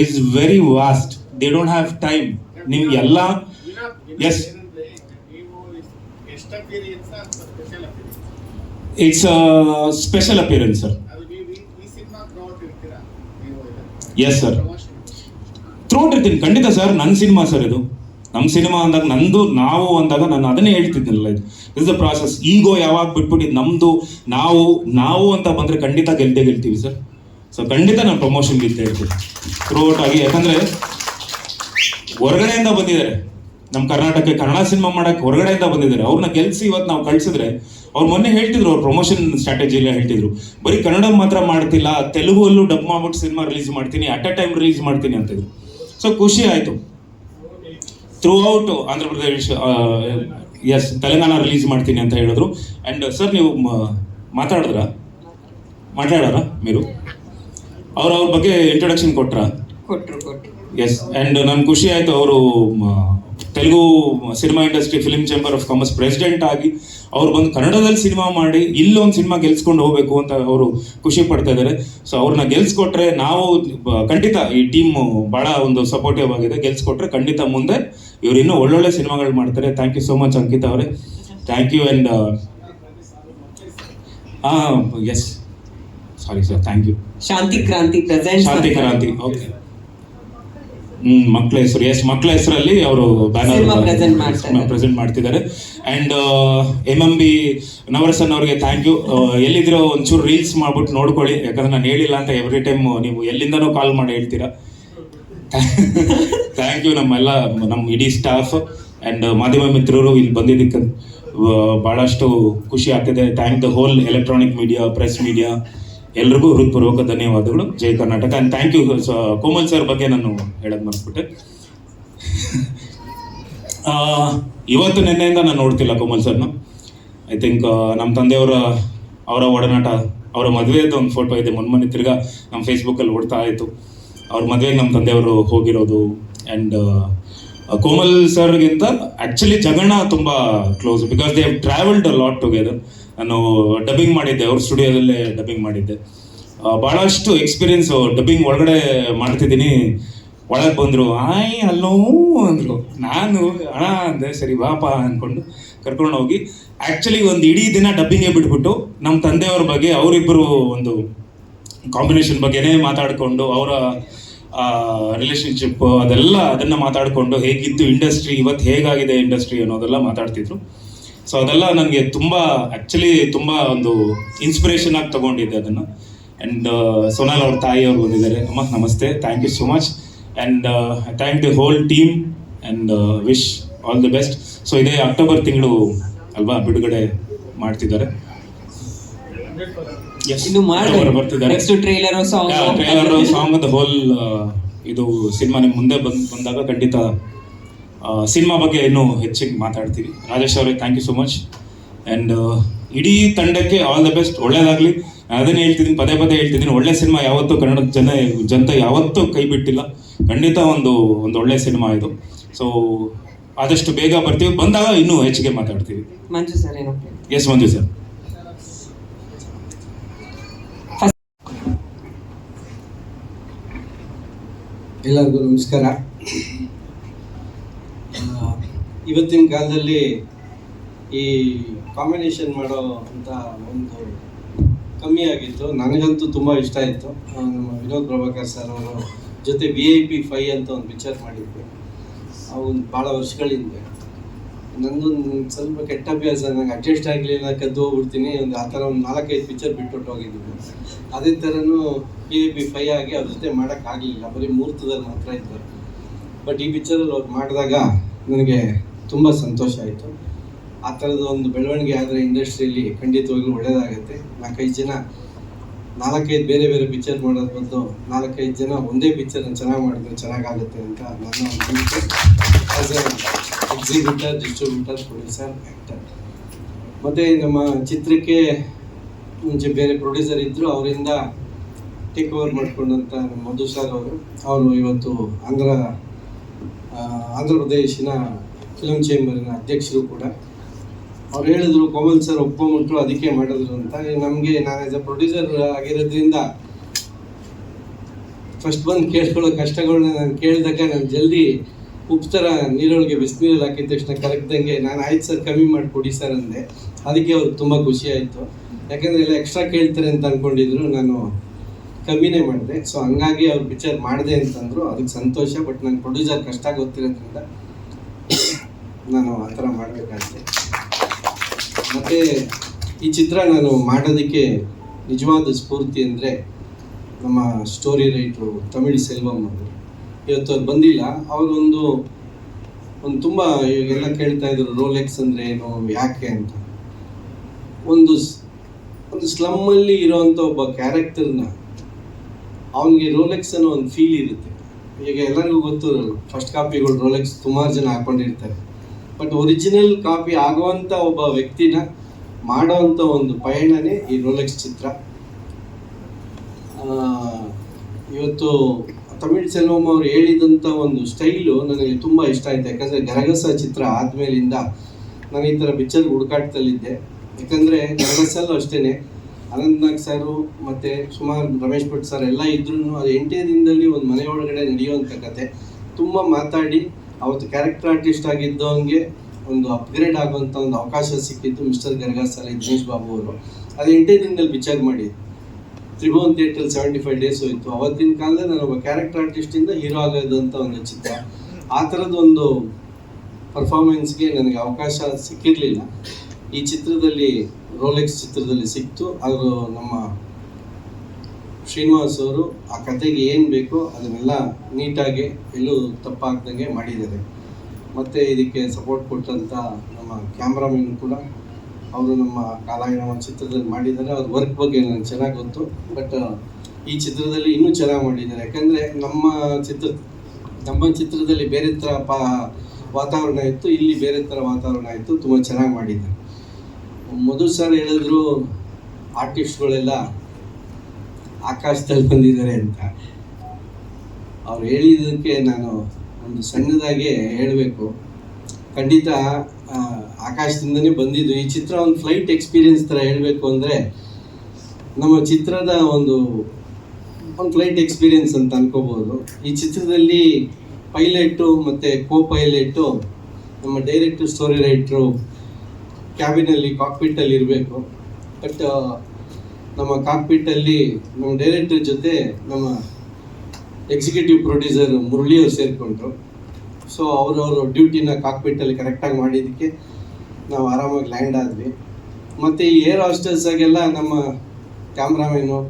is very vast. They don't have time. ನಿಮ್ಗೆಲ್ಲ yes it's special appearance sir. Yes sir, throughout ಇರ್ತೀನಿ ಖಂಡಿತ ಸರ್. ನನ್ನ ಸಿನಿಮಾ ಸರ್ ಇದು, ನಮ್ಮ ಸಿನಿಮಾ ಅಂದಾಗ ನಂದು ನಾವು ಅಂದಾಗ ನಾನು ಅದನ್ನೇ ಹೇಳ್ತಿದ್ದೀನಲ್ಲ, ಇದು ಇಸ್ ದ ಪ್ರಾಸೆಸ್. ಈಗೋ ಯಾವಾಗ ಬಿಟ್ಬಿಟ್ಟಿದ್ದು ನಮ್ಮದು, ನಾವು ಅಂತ ಬಂದರೆ ಖಂಡಿತ ಗೆಲ್ತೀವಿ ಸರ್. ಸೊ ಖಂಡಿತ ನಾನು ಪ್ರಮೋಷನ್ ಗೆಲ್ತಾ ಇರ್ತೀನಿ ಥ್ರೂಔಟ್ ಆಗಿ. ಯಾಕಂದರೆ ಹೊರಗಡೆಯಿಂದ ಬಂದಿದ್ದಾರೆ ನಮ್ಮ ಕರ್ನಾಟಕಕ್ಕೆ, ಕನ್ನಡ ಸಿನಿಮಾ ಮಾಡೋಕ್ಕೆ ಹೊರಗಡೆಯಿಂದ ಬಂದಿದ್ದಾರೆ. ಅವ್ರನ್ನ ಗೆಲ್ಸಿ ಇವತ್ತು ನಾವು ಕಳಿಸಿದ್ರೆ, ಅವ್ರು ಮೊನ್ನೆ ಹೇಳ್ತಿದ್ರು, ಅವ್ರು ಪ್ರಮೋಷನ್ ಸ್ಟ್ರಾಟಜಿಲ್ಲ ಹೇಳ್ತಿದ್ರು, ಬರೀ ಕನ್ನಡ ಮಾತ್ರ ಮಾಡ್ತಿಲ್ಲ, ತೆಲುಗಲ್ಲೂ ಡಬ್ ಮಾಡ್ಬಿಟ್ಟು ಸಿನಿಮಾ ರಿಲೀಸ್ ಮಾಡ್ತೀನಿ, ಅಟ್ ಅ ಟೈಮ್ ರಿಲೀಸ್ ಮಾಡ್ತೀನಿ ಅಂತಿದ್ರು. ಸೊ ಖುಷಿ ಆಯಿತು. ಥ್ರೂ ಔಟ್ ಆಂಧ್ರ ಪ್ರದೇಶ್, ಎಸ್ ತೆಲಂಗಾಣ ರಿಲೀಸ್ ಮಾಡ್ತೀನಿ ಅಂತ ಹೇಳಿದ್ರು. ಆ್ಯಂಡ್ ಸರ್ ನೀವು ಮಾತಾಡೋರ మీరు ಅವ್ರ ಬಗ್ಗೆ ಇಂಟ್ರೊಡಕ್ಷನ್ ಕೊಟ್ರು. ಎಸ್, ಆ್ಯಂಡ್ ನನ್ಗೆ ಖುಷಿ ಆಯಿತು. ಅವರು Telugu cinema industry film chamber of commerce president ಆಗಿ ಅವ್ರು ಬಂದು ಕನ್ನಡದಲ್ಲಿ ಸಿನಿಮಾ ಮಾಡಿ ಇಲ್ಲೊಂದು ಸಿನಿಮಾ ಗೆಲ್ಸ್ಕೊಂಡು ಹೋಗಬೇಕು ಅಂತ ಅವರು ಖುಷಿ ಪಡ್ತಾ ಇದ್ದಾರೆ. ಸೊ ಅವ್ರನ್ನ ಗೆಲ್ಸ್ಕೊಟ್ರೆ ನಾವು ಖಂಡಿತ ಈ ಟೀಮ್ ಭಾಳ ಒಂದು ಸಪೋರ್ಟಿವ್ ಆಗಿದೆ. ಗೆಲ್ಸ್ಕೊಟ್ರೆ ಖಂಡಿತ ಮುಂದೆ ಇವ್ರು ಇನ್ನೂ ಒಳ್ಳೊಳ್ಳೆ ಸಿನಿಮಾಗಳು ಮಾಡ್ತಾರೆ. Thank you so much Ankita ಅವರೇ, thank you. And yes, sorry sir, thank you. Shanti Kranti, okay. ಮಕ್ಕಳ ಹೆಸರು, ಎಸ್, ಮಕ್ಕಳ ಹೆಸರಲ್ಲಿ ಅವರು ಬ್ಯಾನರ್ ಪ್ರೆಸೆಂಟ್ ಮಾಡ್ತಿದ್ದಾರೆ. ಆ್ಯಂಡ್ MMB ನವರಸನ್ ಅವ್ರಿಗೆ ಥ್ಯಾಂಕ್ ಯು. ಎಲ್ಲಿದ್ರೋ ಒಂಚೂರು ರೀಲ್ಸ್ ಮಾಡ್ಬಿಟ್ಟು ನೋಡ್ಕೊಳ್ಳಿ, ಯಾಕಂದ್ರೆ ನಾನು ಹೇಳಿಲ್ಲ ಅಂತ ಎವ್ರಿ ಟೈಮ್ ನೀವು ಎಲ್ಲಿಂದನೂ ಕಾಲ್ ಮಾಡಿ ಹೇಳ್ತೀರಾ. ಥ್ಯಾಂಕ್ ಯು ನಮ್ಮ ಇಡೀ ಸ್ಟಾಫ್ ಆ್ಯಂಡ್ ಮಾಧ್ಯಮ ಮಿತ್ರರು ಇಲ್ಲಿ ಬಂದಿದ್ದಕ್ಕೆ ಭಾಳಷ್ಟು ಖುಷಿ ಆಗ್ತಿದೆ. Thank the whole electronic media, press media, ಎಲ್ರಿಗೂ ಹೃತ್ಪೂರ್ವಕ ಧನ್ಯವಾದಗಳು. ಜೈ Karnataka. And thank you Komal sir ಬಗ್ಗೆ ನಾನು ಹೇಳೋದು ಮರ್ತ್ಬಿಟ್ಟೆ. ಇವತ್ತು ನಿನ್ನೆಯಿಂದ ನಾನು ನೋಡ್ತಿಲ್ಲ ಕೋಮಲ್ ಸರ್ನ. ಐ ಥಿಂಕ್ ನಮ್ಮ ಅವರ ಒಡನಾಟ, ಅವರ ಮದುವೆದು ಒಂದು ಫೋಟೋ ಇದೆ ಮೊನ್ನೆ ತಿರ್ಗಾ ನಮ್ಮ ಫೇಸ್ಬುಕ್ಕಲ್ಲಿ ಓಡ್ತಾ ಇತ್ತು. ಅವ್ರ ಮದುವೆಗೆ ನಮ್ಮ ತಂದೆಯವರು ಹೋಗಿರೋದು. ಆ್ಯಂಡ್ ಕೋಮಲ್ ಸರ್ಗಿಂತ ಆ್ಯಕ್ಚುಲಿ ಜಗಣ್ಣ ತುಂಬ close, because they have travelled a lot together. ನಾನು ಡಬ್ಬಿಂಗ್ ಮಾಡಿದ್ದೆ, ಅವ್ರ ಸ್ಟುಡಿಯೋದಲ್ಲೇ ಡಬ್ಬಿಂಗ್ ಮಾಡಿದ್ದೆ. ಭಾಳಷ್ಟು ಎಕ್ಸ್ಪೀರಿಯನ್ಸು. ಡಬ್ಬಿಂಗ್ ಒಳಗಡೆ ಮಾಡ್ತಿದ್ದೀನಿ, ಒಳಗೆ ಬಂದರು, ಅಲ್ಲೋ ಅಂದರು. ನಾನು ಹಣ ಅಂದೆ, ಸರಿ ಬಾಪ ಅಂದ್ಕೊಂಡು ಕರ್ಕೊಂಡು ಹೋಗಿ ಆ್ಯಕ್ಚುಲಿ ಒಂದು ಇಡೀ ದಿನ ಡಬ್ಬಿಂಗೇ ಬಿಟ್ಬಿಟ್ಟು ನಮ್ಮ ತಂದೆಯವ್ರ ಬಗ್ಗೆ, ಅವರಿಬ್ಬರು ಒಂದು ಕಾಂಬಿನೇಷನ್ ಬಗ್ಗೆನೇ ಮಾತಾಡಿಕೊಂಡು, ಅವರ ರಿಲೇಷನ್ಶಿಪ್ ಅದನ್ನು ಮಾತಾಡಿಕೊಂಡು, ಹೇಗಿತ್ತು ಇಂಡಸ್ಟ್ರಿ, ಇವತ್ತು ಹೇಗಾಗಿದೆ ಇಂಡಸ್ಟ್ರಿ ಅನ್ನೋದೆಲ್ಲ ಮಾತಾಡ್ತಿದ್ರು. ಸೊ ಅದೆಲ್ಲ ನನಗೆ ತುಂಬ ಒಂದು ಇನ್ಸ್ಪಿರೇಷನ್ ಆಗಿ ತೊಗೊಂಡಿದ್ದೆ ಅದನ್ನು. ಆ್ಯಂಡ್ ಸೋನಾಲ್ ಅವ್ರ ತಾಯಿಯವ್ರು ಬಂದಿದ್ದಾರೆ. ಅಮ್ಮ ನಮಸ್ತೆ, thank you so much. And thank the whole team and wish all the best. So ಇದೇ ಅಕ್ಟೋಬರ್ ತಿಂಗಳು ಅಲ್ವಾ ಬಿಡುಗಡೆ ಮಾಡ್ತಿದ್ದಾರೆ. ಬರ್ತಿದ್ದಾರೆ. ಟ್ರೈಲರ್ ಸಾಂಗ್ ದ ಹೋಲ್ ಇದು ಸಿನಿಮಾ ನಿಮ್ಮ ಮುಂದೆ ಬಂದಾಗ ಖಂಡಿತ ಸಿನಿಮಾ ಬಗ್ಗೆ ಇನ್ನೂ ಹೆಚ್ಚಿಗೆ ಮಾತಾಡ್ತೀವಿ. ರಾಜೇಶ್ ಅವರಿಗೆ thank you so much. And ಇಡೀ ತಂಡಕ್ಕೆ ಆಲ್ ದ ಬೆಸ್ಟ್, ಒಳ್ಳೇದಾಗಲಿ. ಅದನ್ನೇ ಹೇಳ್ತಿದ್ದೀನಿ, ಪದೇ ಹೇಳ್ತಿದ್ದೀನಿ, ಒಳ್ಳೆ ಸಿನಿಮಾ ಯಾವತ್ತೂ ಕನ್ನಡದ ಜನತೆ ಯಾವತ್ತೂ ಕೈ ಬಿಟ್ಟಿಲ್ಲ. ಖಂಡಿತ ಒಂದು ಒಳ್ಳೆ ಸಿನಿಮಾ ಇದು. ಸೊ ಆದಷ್ಟು ಬೇಗ ಬರ್ತೀವಿ, ಬಂದಾಗ ಇನ್ನೂ ಹೆಚ್ಚಿಗೆ ಮಾತಾಡ್ತೀವಿ. ಮಂಜು ಸರ್ ಏನು? ಎಸ್ ಮಂಜು ಸರ್. ಎಲ್ಲರಿಗೂ ನಮಸ್ಕಾರ. ಇವತ್ತಿನ ಕಾಲದಲ್ಲಿ ಈ ಕಾಂಬಿನೇಷನ್ ಮಾಡೋ ಅಂತ ಒಂದು ಕಮ್ಮಿ ಆಗಿತ್ತು. ನನಗಂತೂ ತುಂಬ ಇಷ್ಟ ಆಯಿತು. ನಮ್ಮ ವಿನೋದ್ ಪ್ರಭಾಕರ್ ಸರ್ ಅವರ ಜೊತೆ VIP 5 ಅಂತ ಒಂದು ಪಿಕ್ಚರ್ ಮಾಡಿದ್ವಿ. ಒಂದು ಭಾಳ ವರ್ಷಗಳಿಂದ ನಂದೊಂದು ಸ್ವಲ್ಪ ಕೆಟ್ಟ ಅಭ್ಯಾಸ, ನನಗೆ ಅಡ್ಜಸ್ಟ್ ಆಗಲಿಲ್ಲ, ಕದ್ದು ಹೋಗ್ಬಿಡ್ತೀನಿ. ಆ ಥರ ಒಂದು 4-5 ಪಿಕ್ಚರ್ ಬಿಟ್ಬಿಟ್ಟು ಹೋಗಿದ್ವಿ. ಅದೇ ಥರನೂ VIP 5 ಆಗಿ ಅವ್ರ ಜೊತೆ ಮಾಡೋಕ್ಕಾಗಲಿಲ್ಲ, ಬರೀ ಮುಹೂರ್ತದಲ್ಲಿ ಮಾತ್ರ ಇದ್ದರು. ಬಟ್ ಈ ಪಿಕ್ಚರಲ್ಲಿ ಅವ್ರು ಮಾಡಿದಾಗ ನನಗೆ ತುಂಬ ಸಂತೋಷ ಆಯಿತು. ಆ ಥರದ ಒಂದು ಬೆಳವಣಿಗೆ ಆದರೆ ಇಂಡಸ್ಟ್ರಿಯಲ್ಲಿ ಖಂಡಿತವಾಗ್ಲೂ ಒಳ್ಳೆಯದಾಗುತ್ತೆ. 4-5 ಜನ 4-5 ಬೇರೆ ಪಿಕ್ಚರ್ ಮಾಡೋದು ಬದಲು 4-5 ಜನ ಒಂದೇ ಪಿಕ್ಚರ್ನ ಚೆನ್ನಾಗಿ ಮಾಡಿದ್ರೆ ಚೆನ್ನಾಗಾಗುತ್ತೆ ಅಂತ ನನ್ನ ಒಂದು as A executor, distributor, producer, actor. ಮತ್ತು ನಮ್ಮ ಚಿತ್ರಕ್ಕೆ ಮುಂಚೆ ಬೇರೆ ಪ್ರೊಡ್ಯೂಸರ್ ಇದ್ದರು, ಅವರಿಂದ ಟೇಕ್ ಓವರ್ ಮಾಡಿಕೊಂಡಂಥ ನಮ್ಮ ಮಧು ಸರ್ ಅವರು ಇವತ್ತು ಆಂಧ್ರ ಪ್ರದೇಶಿನ ಫಿಲ್ಮ್ ಚೇಂಬರಿನ ಅಧ್ಯಕ್ಷರು ಕೂಡ. ಅವ್ರು ಹೇಳಿದ್ರು, ಕೋಮಲ್ ಸರ್ ಒಪ್ಕೊಂಬಿಟ್ರು, ಅದಕ್ಕೆ ಮಾಡಿದ್ರು ಅಂತ. ನಮಗೆ ನಾನು ಆ್ಯಸ್ ಅ ಪ್ರೊಡ್ಯೂಸರ್ ಆಗಿರೋದ್ರಿಂದ ಫಸ್ಟ್ ಬಂದು ಕೇಳ್ಕೊಳ್ಳೋ ಕಷ್ಟಗಳನ್ನ ನಾನು ಕೇಳಿದಾಗ ನಾನು ಜಲ್ದಿ ಉಪ್ಪು ಥರ ನೀರೊಳಗೆ ಬಿಸಿನೀರಲ್ಲಿ ಹಾಕಿದ ತಕ್ಷಣ ಕರಗ್ದಂಗೆ ನಾನು ಆಯ್ತು ಸರ್ ಕಮ್ಮಿ ಮಾಡಿಕೊಡಿ ಸರ್ ಅಂದೆ. ಅದಕ್ಕೆ ಅವ್ರಿಗೆ ತುಂಬ ಖುಷಿ ಆಯಿತು. ಯಾಕಂದರೆ ಎಲ್ಲ ಎಕ್ಸ್ಟ್ರಾ ಕೇಳ್ತಾರೆ ಅಂತ ಅಂದ್ಕೊಂಡಿದ್ರು, ನಾನು ಕಮ್ಮಿನೇ ಮಾಡಿದೆ. ಸೊ ಹಂಗಾಗಿ ಅವ್ರು ಪಿಕ್ಚರ್ ಮಾಡಿದೆ ಅಂತಂದರು, ಅದಕ್ಕೆ ಸಂತೋಷ. ಬಟ್ ನನ್ನ ಪ್ರೊಡ್ಯೂಸರ್ ಕಷ್ಟ ಗೊತ್ತಿರೋದ್ರಿಂದ ನಾನು ಆ ಥರ ಮಾಡಬೇಕಾಗುತ್ತೆ. ಮತ್ತು ಈ ಚಿತ್ರ ನಾನು ಮಾಡೋದಕ್ಕೆ ನಿಜವಾದ ಸ್ಫೂರ್ತಿ ಅಂದರೆ ನಮ್ಮ ಸ್ಟೋರಿ ರೈಟ್ರು ತಮಿಳ್ ಸೆಲ್ವಮ್ ಅವರು. ಇವತ್ತು ಅವ್ರು ಬಂದಿಲ್ಲ. ಅವರು ಒಂದು ತುಂಬ ಇವಾಗೆಲ್ಲ ಕೇಳ್ತಾ ಇದ್ರು ರೋಲೆಕ್ಸ್ ಅಂದರೆ ಏನು, ಯಾಕೆ ಅಂತ. ಒಂದು ಸ್ಲಮ್ಮಲ್ಲಿ ಇರೋವಂಥ ಒಬ್ಬ ಕ್ಯಾರೆಕ್ಟರ್ನ ಅವನಿಗೆ ರೋಲೆಕ್ಸ್ ಅನ್ನೋ ಒಂದು ಫೀಲ್ ಇರುತ್ತೆ. ಈಗ ಎಲ್ಲರಿಗೂ ಗೊತ್ತು, ಫಸ್ಟ್ ಕಾಪಿಗಳು ರೋಲೆಕ್ಸ್ ಸುಮಾರು ಜನ ಹಾಕ್ಕೊಂಡಿರ್ತಾರೆ. ಬಟ್ ಒರಿಜಿನಲ್ ಕಾಪಿ ಆಗುವಂಥ ಒಬ್ಬ ವ್ಯಕ್ತಿನ ಮಾಡೋವಂಥ ಒಂದು ಪಯಣನೇ ಈ ರೋಲೆಕ್ಸ್ ಚಿತ್ರ. ಇವತ್ತು ತಮಿಳ್ ಸೆಲ್ವಮ್ ಅವರು ಹೇಳಿದಂಥ ಒಂದು ಸ್ಟೈಲು ನನಗೆ ತುಂಬ ಇಷ್ಟ ಆಯಿತು. ಯಾಕಂದರೆ ಗರಗಸ ಚಿತ್ರ ಆದಮೇಲಿಂದ ನಾನು ಈ ಥರ ಪಿಕ್ಚರ್ ಹುಡುಕಾಟದಲ್ಲಿದ್ದೆ. ಯಾಕಂದರೆ ಗರಗಸಲ್ಲೂ ಅಷ್ಟೇ ಅನಂತ್ನಾಗ್ ಸರು ಮತ್ತು ಸುಮಾರು ರಮೇಶ್ ಭಟ್ ಸರ್ ಎಲ್ಲ ಇದ್ರೂ ಅದು 8 ದಿನದಲ್ಲಿ ಒಂದು ಮನೆ ಒಳಗಡೆ ನಡೆಯುವಂಥ ಕತೆ. ತುಂಬ ಮಾತಾಡಿ ಅವತ್ತು ಕ್ಯಾರೆಕ್ಟರ್ ಆರ್ಟಿಸ್ಟ್ ಆಗಿದ್ದವನಿಗೆ ಒಂದು ಅಪ್ಗ್ರೇಡ್ ಆಗುವಂಥ ಒಂದು ಅವಕಾಶ ಸಿಕ್ಕಿತ್ತು ಮಿಸ್ಟರ್ ಗರಗಸಲ್ಲಿ ದಿನೇಶ್ ಬಾಬು ಅವರು. ಅದು 8 ದಿನದಲ್ಲಿ ಪಿಕ್ಚರ್ ಮಾಡಿದ್ದು. ತ್ರಿಭುವನ್ ಥಿಯೇಟ್ರಲ್ಲಿ 75 ಡೇಸ್ ಹೋಯಿತು. ಅವತ್ತಿನ ಕಾಲದಲ್ಲಿ ನಾನು ಒಬ್ಬ ಕ್ಯಾರೆಕ್ಟರ್ ಆರ್ಟಿಸ್ಟಿಂದ ಹೀರೋ ಆಗೋದಂಥ ಒಂದು ಚಿತ್ರ. ಆ ಥರದ್ದೊಂದು ಪರ್ಫಾರ್ಮೆನ್ಸ್ಗೆ ನನಗೆ ಅವಕಾಶ ಸಿಕ್ಕಿರಲಿಲ್ಲ. ಈ ಚಿತ್ರದಲ್ಲಿ ರೋಲೆಕ್ಸ್ ಚಿತ್ರದಲ್ಲಿ ಸಿಕ್ತು. ಅದು ನಮ್ಮ ಶ್ರೀನಿವಾಸ್ ಅವರು ಆ ಕತೆಗೆ ಏನು ಬೇಕೋ ಅದನ್ನೆಲ್ಲ ನೀಟಾಗಿ ಎಲ್ಲೂ ತಪ್ಪಾಗ್ದಂಗೆ ಮಾಡಿದ್ದಾರೆ. ಮತ್ತು ಇದಕ್ಕೆ ಸಪೋರ್ಟ್ ಕೊಟ್ಟಂಥ ನಮ್ಮ ಕ್ಯಾಮ್ರಾಮನ್ ಕೂಡ ಅವರು ನಮ್ಮ ಕಾಲಾಯಣ ಚಿತ್ರದಲ್ಲಿ ಮಾಡಿದ್ದಾರೆ. ಅವ್ರ ವರ್ಕ್ ಬಗ್ಗೆ ನನಗೆ ಚೆನ್ನಾಗಿ ಗೊತ್ತು. ಬಟ್ ಈ ಚಿತ್ರದಲ್ಲಿ ಇನ್ನೂ ಚೆನ್ನಾಗಿ ಮಾಡಿದ್ದಾರೆ. ಯಾಕಂದರೆ ನಮ್ಮ ಚಿತ್ರದಲ್ಲಿ ಬೇರೆ ಥರ ವಾತಾವರಣ ಇತ್ತು, ಇಲ್ಲಿ ಬೇರೆ ಥರ ವಾತಾವರಣ ಇತ್ತು. ತುಂಬ ಚೆನ್ನಾಗಿ ಮಾಡಿದ್ದಾರೆ. ಮೊದಲು ಸರ್ ಹೇಳಿದ್ರು ಆರ್ಟಿಸ್ಟ್ಗಳೆಲ್ಲ ಆಕಾಶದಲ್ಲಿ ಬಂದಿದ್ದಾರೆ ಅಂತ. ಅವ್ರು ಹೇಳಿದ್ದಕ್ಕೆ ನಾನು ಒಂದು ಸಣ್ಣದಾಗಿ ಹೇಳಬೇಕು. ಖಂಡಿತ ಆಕಾಶದಿಂದನೇ ಬಂದಿದ್ದು. ಈ ಚಿತ್ರ ಒಂದು ಫ್ಲೈಟ್ ಎಕ್ಸ್ಪೀರಿಯನ್ಸ್ ಥರ ಹೇಳಬೇಕು ಅಂದರೆ ನಮ್ಮ ಚಿತ್ರದ ಒಂದು ಫ್ಲೈಟ್ ಎಕ್ಸ್ಪೀರಿಯನ್ಸ್ ಅಂತ ಅನ್ಕೋಬೋದು. ಈ ಚಿತ್ರದಲ್ಲಿ ಪೈಲಟು ಮತ್ತು ಕೋ ಪೈಲಟು ನಮ್ಮ ಡೈರೆಕ್ಟರ್ ಸ್ಟೋರಿ ರೈಟ್ರು ಕ್ಯಾಬಿನಲ್ಲಿ ಕಾಕ್ಪಿಟ್ಟಲ್ಲಿ ಇರಬೇಕು. ಬಟ್ ನಮ್ಮ ಕಾಕ್ಪಿಟ್ಟಲ್ಲಿ ನಮ್ಮ ಡೈರೆಕ್ಟರ್ ಜೊತೆ ನಮ್ಮ ಎಕ್ಸಿಕ್ಯೂಟಿವ್ ಪ್ರೊಡ್ಯೂಸರ್ ಮುರಳಿಯವರು ಸೇರಿಕೊಂಡ್ರು. ಸೊ ಅವರವರು ಡ್ಯೂಟಿನ ಕಾಕ್ಪಿಟ್ಟಲ್ಲಿ ಕರೆಕ್ಟಾಗಿ ಮಾಡಿದ್ದಕ್ಕೆ ನಾವು ಆರಾಮಾಗಿ ಲ್ಯಾಂಡ್ ಆದ್ವಿ. ಮತ್ತು ಈ ಏರ್ ಹಾಸ್ಟೆಲ್ಸಾಗೆಲ್ಲ ನಮ್ಮ ಕ್ಯಾಮ್ರಾಮೆನು,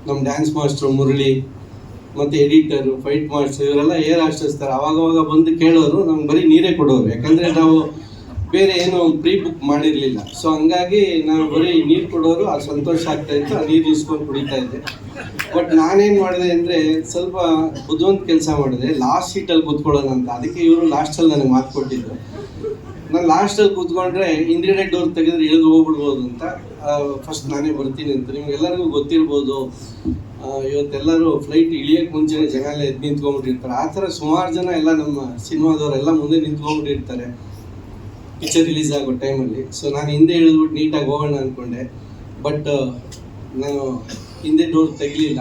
ನಮ್ಮ ಡ್ಯಾನ್ಸ್ ಮಾಸ್ಟ್ರು ಮುರಳಿ ಮತ್ತು ಎಡಿಟರು, ಫೈಟ್ ಮಾಸ್ಟ್ರು ಇವರೆಲ್ಲ ಏರ್ ಹಾಸ್ಟೆಲ್ಸ್ ಥರ ಅವಾಗವಾಗ ಬಂದು ಕೇಳೋರು. ನಮ್ಗೆ ಬರೀ ನೀರೇ ಕೊಡೋರು. ಯಾಕಂದರೆ ನಾವು ಬೇರೆ ಏನೋ ಪ್ರೀ ಬುಕ್ ಮಾಡಿರಲಿಲ್ಲ. ಸೊ ಹಂಗಾಗಿ ನಾವು ಬರೀ ನೀರು ಕೊಡೋರು. ಅದು ಸಂತೋಷ ಆಗ್ತಾಯಿತ್ತು. ಆ ನೀರು ಇಸ್ಕೊಂಡು ಕುಡಿತಾ ಇದ್ದೆ. ಬಟ್ ನಾನೇನು ಮಾಡಿದೆ ಅಂದರೆ ಸ್ವಲ್ಪ ಬುದ್ಧಿವಂತ ಕೆಲಸ ಮಾಡಿದೆ. ಲಾಸ್ಟ್ ಸೀಟಲ್ಲಿ ಕೂತ್ಕೊಳ್ಳೋಣ ಅಂತ. ಅದಕ್ಕೆ ಇವರು ಲಾಸ್ಟಲ್ಲಿ ನನಗೆ ಮಾತು ಕೊಟ್ಟಿದ್ದು. ನಾನು ಲಾಸ್ಟಲ್ಲಿ ಕೂತ್ಕೊಂಡ್ರೆ ಹಿಂದ್ಗಡೆ ಡೋರ್ ತೆಗೆದ್ರೆ ಇಳಿದು ಹೋಗ್ಬಿಡ್ಬೋದು ಅಂತ ಫಸ್ಟ್ ನಾನೇ ಬರ್ತೀನಿ ಅಂತ. ನಿಮ್ಗೆಲ್ಲರಿಗೂ ಗೊತ್ತಿರ್ಬೋದು, ಇವತ್ತೆಲ್ಲರೂ ಫ್ಲೈಟ್ ಇಳಿಯೋಕ್ಕೆ ಮುಂಚೆನೇ ಜನ ಎಲ್ಲ ಎದ್ದು ನಿಂತ್ಕೊಂಡ್ಬಿಟ್ಟಿರ್ತಾರೆ. ಆ ಥರ ಸುಮಾರು ಜನ ಎಲ್ಲ ನಮ್ಮ ಸಿನಿಮಾದವರೆಲ್ಲ ಮುಂದೆ ನಿಂತ್ಕೊಂಡ್ಬಿಟ್ಟಿರ್ತಾರೆ ಪಿಕ್ಚರ್ ರಿಲೀಸ್ ಆಗೋ ಟೈಮಲ್ಲಿ. ಸೊ ನಾನು ಹಿಂದೆ ಇಳಿದ್ಬಿಟ್ಟು ನೀಟಾಗಿ ಹೋಗೋಣ ಅಂದ್ಕೊಂಡೆ. ಬಟ್ ನಾನು ಹಿಂದೆ ಡೋರ್ ತೆಗಲಿಲ್ಲ.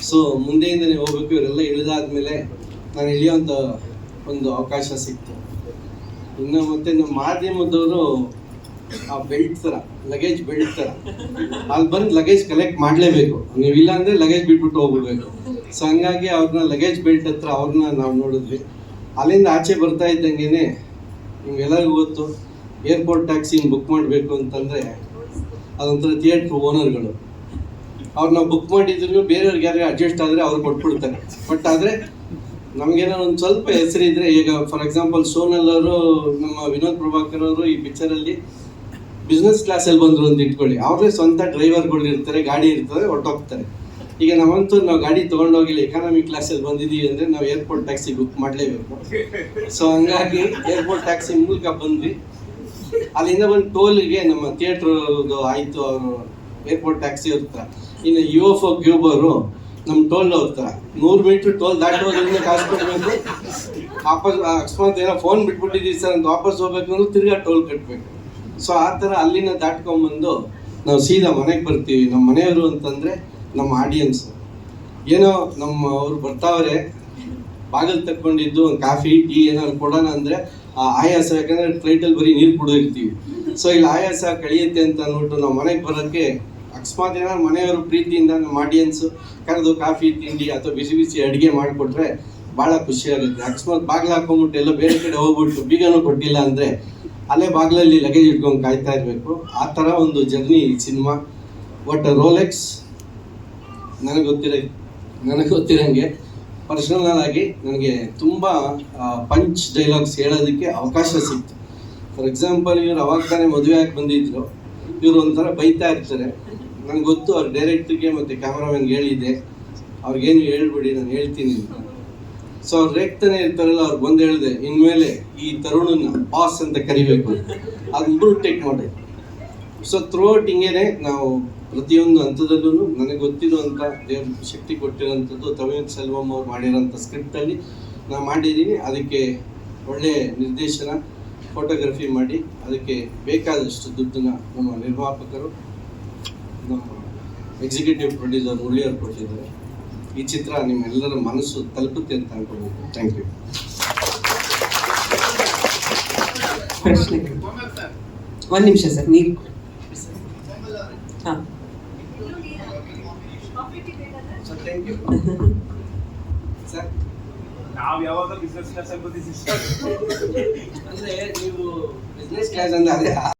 ಸೊ ಮುಂದೆಯಿಂದನೇ ಹೋಗ್ಬೇಕು. ಇವರೆಲ್ಲ ಇಳಿದಾದ್ಮೇಲೆ ನಾನು ಇಳಿಯೋಂಥ ಒಂದು ಅವಕಾಶ ಸಿಕ್ತು. ಇನ್ನು ಮತ್ತು ನಮ್ಮ ಮಾಧ್ಯಮದವರು ಆ ಬೆಲ್ಟ್ ಥರ, ಲಗೇಜ್ ಬೆಲ್ಟ್ ಥರ ಅಲ್ಲಿ ಬಂದು ಲಗೇಜ್ ಕಲೆಕ್ಟ್ ಮಾಡಲೇಬೇಕು. ನೀವಿಲ್ಲ ಅಂದರೆ ಲಗೇಜ್ ಬಿಟ್ಬಿಟ್ಟು ಹೋಗ್ಬಿಡ್ಬೇಕು. ಸೊ ಹಂಗಾಗಿ ಅವ್ರನ್ನ ಲಗೇಜ್ ಬೆಲ್ಟ್ ಹತ್ರ ಅವ್ರನ್ನ ನಾವು ನೋಡಿದ್ವಿ. ಅಲ್ಲಿಂದ ಆಚೆ ಬರ್ತಾ ಇದ್ದಂಗೆ ನಿಮ್ಗೆಲ್ಲರಿಗೂ ಗೊತ್ತು, ಏರ್ಪೋರ್ಟ್ ಟ್ಯಾಕ್ಸಿನ ಬುಕ್ ಮಾಡಬೇಕು ಅಂತಂದರೆ ಅದೊಂಥರ ಥಿಯೇಟ್ರ್ ಓನರ್ಗಳು. ಅವ್ರನ್ನ ಬುಕ್ ಮಾಡಿದ್ರು ಬೇರೆಯವ್ರಿಗೆ ಯಾರಿಗೆ ಅಡ್ಜಸ್ಟ್ ಆದರೆ ಅವ್ರು ಕೊಟ್ಬಿಡ್ತಾರೆ. ಬಟ್ ಆದರೆ ನಮಗೇನೋ ಒಂದು ಸ್ವಲ್ಪ ಹೆಸರಿದ್ರೆ, ಈಗ ಫಾರ್ ಎಕ್ಸಾಂಪಲ್ ಸೋನಲ್ ಅವರು, ನಮ್ಮ ವಿನೋದ್ ಪ್ರಭಾಕರ್ ಅವರು ಈ ಪಿಕ್ಚರಲ್ಲಿ ಬಿಸ್ನೆಸ್ ಕ್ಲಾಸಲ್ಲಿ ಬಂದರು ಅಂತ ಇಟ್ಕೊಳ್ಳಿ. ಅವ್ರೇ ಸ್ವಂತ ಡ್ರೈವರ್ಗಳು ಇರ್ತಾರೆ, ಗಾಡಿ ಇರ್ತದೆ, ಹೊರಟೋಗ್ತಾರೆ. ಈಗ ನಾವಂತೂ ನಾವು ಗಾಡಿ ತೊಗೊಂಡೋಗಿಲ್ಲ, ಎಕಾನಮಿ ಕ್ಲಾಸಲ್ಲಿ ಬಂದಿದ್ದೀವಿ ಅಂದರೆ ನಾವು ಏರ್ಪೋರ್ಟ್ ಟ್ಯಾಕ್ಸಿ ಬುಕ್ ಮಾಡಲೇಬೇಕು. ಸೊ ಹಂಗಾಗಿ ಏರ್ಪೋರ್ಟ್ ಟ್ಯಾಕ್ಸಿ ಮೂಲಕ ಬಂದ್ವಿ. ಅಲ್ಲಿಂದ ಬಂದು ಟೋಲಿಗೆ ನಮ್ಮ ಥಿಯೇಟ್ರದು ಆಯಿತು, ಅವರು ಏರ್ಪೋರ್ಟ್ ಟ್ಯಾಕ್ಸಿ ಇರ್ತಾರೆ. ಇನ್ನು UFO ಕ್ಯೂಬರು ನಮ್ಮ ಟೋಲ್ ಹೋಗ್ತಾರೆ. 100 ಮೀಟ್ರ್ ಟೋಲ್ ದಾಟೋದ್ರಿಂದ ಕಾಸು ಕೊಡಬೇಕು. ವಾಪಸ್ ಅಕಸ್ಮಾತ್ ಏನೋ ಫೋನ್ ಬಿಟ್ಬಿಟ್ಟಿದ್ದೀವಿ ಸರ್ ಅಂತ ವಾಪಸ್ ಹೋಗ್ಬೇಕು ಅಂದ್ರೆ ತಿರ್ಗಾ ಟೋಲ್ ಕಟ್ಟಬೇಕು. ಸೊ ಆ ಥರ ಅಲ್ಲಿನ ದಾಟ್ಕೊಂಬಂದು ನಾವು ಸೀದಾ ಮನೆಗೆ ಬರ್ತೀವಿ. ನಮ್ಮ ಮನೆಯವರು ಅಂತಂದರೆ ನಮ್ಮ ಆಡಿಯನ್ಸು. ಏನೋ ನಮ್ಮ ಅವ್ರು ಬರ್ತಾವ್ರೆ, ಬಾಗಿಲು ತಕ್ಕೊಂಡಿದ್ದು ಒಂದು ಕಾಫಿ ಟೀ ಏನಾದ್ರು ಕೊಡೋಣ ಅಂದರೆ ಆಯಾಸ. ಯಾಕಂದರೆ ಫ್ಲೈಟಲ್ಲಿ ಬರೀ ನೀರು ಕುಡಿದಿರ್ತೀವಿ. ಸೊ ಇಲ್ಲಿ ಆಯಾಸ ಕಳಿಯುತ್ತೆ ಅಂತ ಅಂದ್ಬಿಟ್ಟು ನಾವು ಮನೆಗೆ ಬರೋಕ್ಕೆ ಅಕಸ್ಮಾತ್ ಏನಾದ್ರು ಮನೆಯವರು ಪ್ರೀತಿಯಿಂದ ನಮ್ಮ ಆಡಿಯನ್ಸು ಕರೆದು ಕಾಫಿ ತಿಂಡಿ ಅಥವಾ ಬಿಸಿ ಬಿಸಿ ಅಡುಗೆ ಮಾಡಿಕೊಟ್ರೆ ಭಾಳ ಖುಷಿ ಆಗುತ್ತೆ. ಅಕಸ್ಮಾತ್ ಬಾಗಿಲು ಹಾಕೊಂಡ್ಬಿಟ್ಟು ಎಲ್ಲ ಬೇರೆ ಕಡೆ ಹೋಗ್ಬಿಟ್ಟು ಬೀಗನೂ ಕೊಟ್ಟಿಲ್ಲ ಅಂದರೆ ಅಲ್ಲೇ ಬಾಗಿಲಲ್ಲಿ ಲಗೇಜ್ ಇಟ್ಕೊಂಡು ಕಾಯ್ತಾ ಇರಬೇಕು. ಆ ಥರ ಒಂದು ಜರ್ನಿ ಈ ಸಿನಿಮಾ. ಬಟ್ ರೋಲೆಕ್ಸ್ ನನಗೆ ಗೊತ್ತಿರೋಂಗೆ ಪರ್ಸನಲ್ ಆಗಿ ನನಗೆ ತುಂಬ ಪಂಚ್ ಡೈಲಾಗ್ಸ್ ಹೇಳೋದಕ್ಕೆ ಅವಕಾಶ ಸಿಕ್ತು. ಫಾರ್ ಎಕ್ಸಾಂಪಲ್, ಇವ್ರು ಅವಾಗ ತಾನೇ ಮದುವೆ ಆಗಿ ಬಂದಿದ್ರು, ಇವರು ಒಂಥರ ಬೈತಾ ಇರ್ತಾರೆ. ನನಗೆ ಗೊತ್ತು ಅವ್ರ ಡೈರೆಕ್ಟ್ರಿಗೆ ಮತ್ತು ಕ್ಯಾಮ್ರಾಮನ್ಗೆ ಹೇಳಿದ್ದೆ, ಅವ್ರಿಗೇನು ಹೇಳ್ಬಿಡಿ ನಾನು ಹೇಳ್ತೀನಿ ಅಂತ. ಸೊ ಅವ್ರು ರೇಗ್ತಾನೆ ಇರ್ತಾರಲ್ಲ, ಅವ್ರಿಗೆ ಬಂದು ಹೇಳಿದೆ, ಇನ್ಮೇಲೆ ಈ ತರುಣನ ಬಾಸ್ ಅಂತ ಕರಿಬೇಕು, ಅದು ಟೇಕ್ ಮಾಡಿ. ಸೊ ಥ್ರೂ ಔಟ್ ಹಿಂಗೇನೆ ನಾವು ಪ್ರತಿಯೊಂದು ಹಂತದಲ್ಲೂ ನನಗೆ ಗೊತ್ತಿರುವಂಥ ದೇವ್ರ ಶಕ್ತಿ ಕೊಟ್ಟಿರೋಂಥದ್ದು ತಮಿಳ್ ಸೆಲ್ವಂ ಅವ್ರು ಮಾಡಿರೋಂಥ ಸ್ಕ್ರಿಪ್ಟಲ್ಲಿ ನಾನು ಮಾಡಿದ್ದೀನಿ. ಅದಕ್ಕೆ ಒಳ್ಳೆಯ ನಿರ್ದೇಶನ, ಫೋಟೋಗ್ರಫಿ ಮಾಡಿ ಅದಕ್ಕೆ ಬೇಕಾದಷ್ಟು ದುಡ್ಡನ್ನು ನಮ್ಮ ನಿರ್ಮಾಪಕರು, ನಮ್ಮ ಎಕ್ಸಿಕ್ಯೂಟಿವ್ ಪ್ರೊಡ್ಯೂಸರ್ ಮುರಳಿಯವರು ಕೊಟ್ಟಿದ್ದಾರೆ. ಈ ಚಿತ್ರ ನಿಮ್ಮೆಲ್ಲರ ಮನಸ್ಸು ತಲುಪುತ್ತೆ ಅಂತ ಅನ್ಕೊಳ್ಬೇಕು. Thank you. ಪ್ರಶ್ನೆ 1 ನಿಮಿಷ ಸರ್, ನೀವು ಹಾಂ ಸರ್ ಥ್ಯಾಂಕ್ ಯು ಸರ್. ನಾವು ಯಾವಾಗ ಬಿಸ್ನೆಸ್ ಕ್ಲಾಸ್ ಅಂದರೆ ನೀವು ಬಿಸ್ನೆಸ್ ಕ್ಲಾಸ್ ಅಂದರೆ ಅದೇ